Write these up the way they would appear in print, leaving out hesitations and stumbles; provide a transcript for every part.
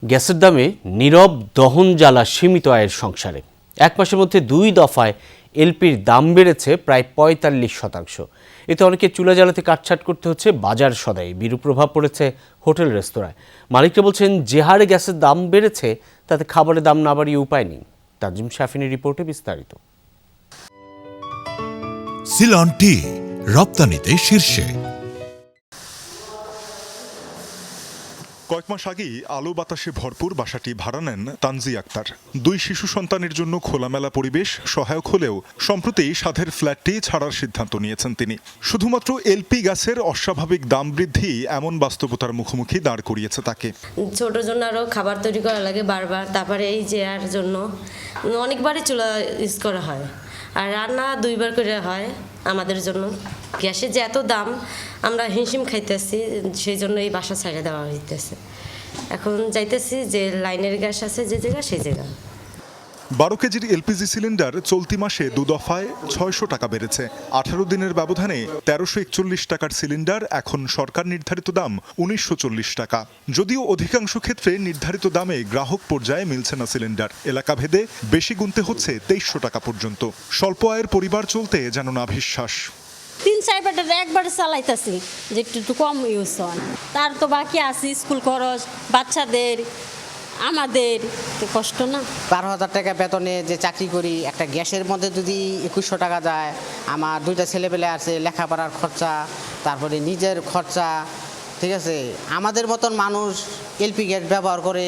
গ্যাসের দামে নীরব দহন জ্বালা সীমিত আয়ের সংসারে এক মাসের মধ্যে 2 দফায় এলপির দাম বেড়েছে প্রায় ৪৫%। এতে অনেকে চুলা জ্বালাতে কাটছাট করতে হচ্ছে বাজার সদাই। বিরূপ প্রভাব পড়েছে হোটেল রেস্তোরাঁয়। মালিকরা বলছেন যে হারে গ্যাসের দাম বেড়েছে তাতে খাবারের দাম না বাড়িয়ে উপায় নেই। তানজিম শাফিনের রিপোর্টে বিস্তারিত। সিলন টি রপ্তানিতে শীর্ষে। কয়েক মাস আগেই আলো বাতাসে ভরপুর বাসাটি ভাড়া নেন তানজি আক্তার। 2 শিশু সন্তানের জন্য খোলামেলা পরিবেশ সহায়ক হলেও সম্প্রতি সাধের ফ্ল্যাটটি ছাড়ার সিদ্ধান্ত নিয়েছেন তিনি। শুধুমাত্র এলপি গ্যাসের অস্বাভাবিক দাম বৃদ্ধি এমন বাস্তবতার মুখোমুখি দাঁড় করিয়েছে তাকে। ছোটোর জন্য আরও খাবার তৈরি করা লাগে বারবার, তারপরে এই যে আর জন্য অনেকবারই চুলা ইউজ করা হয়, আর রান্না 2 বার করে হয় আমাদের জন্য। গ্যাসের যে এত দাম আমরা হিমশিম খাইতেছি, সেই জন্য এই বাসা ছাড়া দেওয়া হইতেছে। এখন যাইতেছি যে লাইনের গ্যাস আছে যে জায়গা সেই জায়গা। 12 কেজির এলপিজি সিলিন্ডার চলতি মাসে 2 দফায় 600 টাকা বেড়েছে। 18 দিনের ব্যবধানে 1341 টাকার সিলিন্ডার এখন সরকার নির্ধারিত দাম 1940 টাকা। যদিও অধিকাংশ ক্ষেত্রে নির্ধারিত দামে গ্রাহক পর্যায়ে মিলছে না সিলিন্ডার। এলাকা ভেদে বেশি গুনতে হচ্ছে 2300 টাকা পর্যন্ত। স্বল্প আয়ের পরিবার চলতে যেন নাভিশ্বাস। 3-4 বারের একবারে চালাইতেছি যে একটু কম ইউজ হয়, তার তো বাকি আছে স্কুল খরচ, বাচ্চাদের, আমাদের কষ্ট না। 12,000 টাকা বেতনে যে চাকরি করি, একটা গ্যাসের মধ্যে যদি 2100 টাকা যায়, আমার 2টা ছেলেপেলে আছে, লেখাপড়ার খরচা, তারপরে নিজের খরচা, ঠিক আছে। আমাদের মতন মানুষ এলপি গ্যাস ব্যবহার করে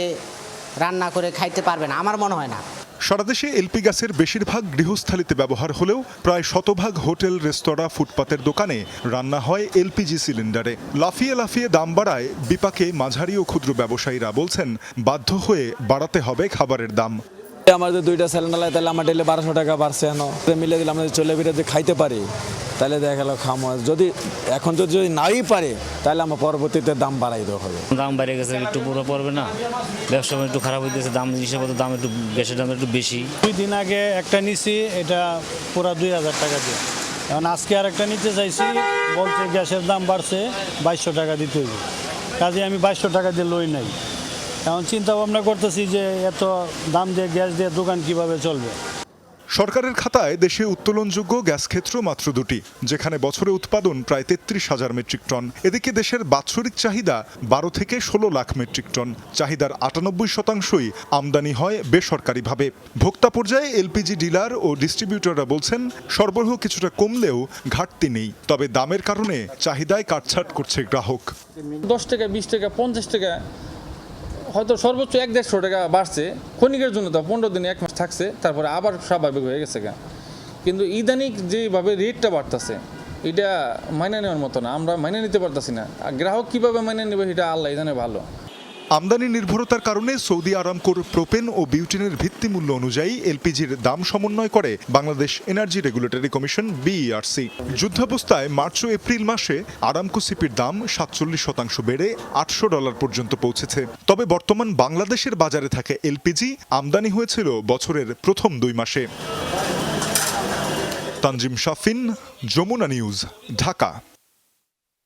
রান্না করে খাইতে পারবে না, আমার মনে হয় না। সারা দেশে এলপি গ্যাসের বেশিরভাগ গৃহস্থালিতে ব্যবহার হলেও প্রায় শতভাগ হোটেল, রেস্তোরাঁ, ফুটপাতের দোকানে রান্না হয় এলপিজি সিলিন্ডারে। লাফিয়ে লাফিয়ে দাম বাড়ায় বিপাকে মাঝারি ও ক্ষুদ্র ব্যবসায়ীরা। বলছেন বাধ্য হয়ে বাড়াতে হবে খাবারের দাম। আমাদের 2টা সিলিন্ডার লাগে, তাহলে আমার ডেলে 1200 টাকা বাড়ছে। মিলে দিলে আমরা চলে ফিরে যে খাইতে পারি, তাহলে দেখা গেল খামো। যদি এখন যদি নাই পারে তাহলে আমার পরবর্তীতে দাম বাড়াই দেওয়া হবে। দাম বেড়ে গেছে, একটু পুরো পড়বে না, ব্যবসা একটু খারাপ হইতেছে, দাম জিনিসপত্রের দাম একটু গ্যাসের দাম একটু বেশি। 2 দিন আগে একটা নিছি, এটা পুরো 2000 টাকা দিয়ে। এখন আজকে আর একটা নিতে চাইছি, বলছে গ্যাসের দাম বাড়ছে, 2200 টাকা দিতে হইবে। কাজে আমি 2200 টাকা দিয়ে লই নাই। এখন চিন্তা ভাবনা করতেছি যে এত দাম দিয়ে গ্যাস দিয়ে দোকান কিভাবে চলবে। সরকারের খাতায় দেশে উত্তোলনযোগ্য গ্যাস ক্ষেত্র মাত্র 2টি, যেখানে বছরে উৎপাদন প্রায় 33,000 মেট্রিক টন। এদিকে দেশের বাৎসরিক চাহিদা 12 থেকে 16 লাখ মেট্রিক টন। চাহিদার 98%ই আমদানি হয় বেসরকারিভাবে। ভোক্তা পর্যায়ে এলপিজি ডিলার ও ডিস্ট্রিবিউটররা বলছেন সরবরাহ কিছুটা কমলেও ঘাটতি নেই, তবে দামের কারণে চাহিদায় কাটছাট করছে গ্রাহক। 10 টাকা, 20 টাকা, 50 টাকা, হয়তো সর্বোচ্চ 1-150 টাকা বাড়ছে। ক্ষণিকের জন্য তো 15 দিন 1 মাস থাকছে, তারপরে আবার স্বাভাবিক হয়ে গেছে। কিন্তু ইদানিক যেভাবে রেটটা বাড়তেছে, এটা মাইনে নেওয়ার মতো না, আমরা মাইনে নিতে পারতেছি না। গ্রাহক কিভাবে মাইনে নেবে এটা আল্লাহ জানে ভালো। আমদানি নির্ভরতার কারণে সৌদি আরামকোর প্রোপেন ও বিউটেনের ভিত্তিমূল্য অনুযায়ী এলপিজির দাম সমন্বয় করে Bangladesh energy regulatory commission BERC. যুদ্ধাবস্থায় মার্চ ও এপ্রিল মাসে আরামকো সিপির দাম 47% বেড়ে $800 পর্যন্ত পৌঁছেছে। তবে বর্তমান বাংলাদেশের বাজারে থাকা এলপিজি আমদানি হয়েছিল বছরের প্রথম 2 মাসে। তানজিম শাফিন, যমুনা নিউজ, ঢাকা।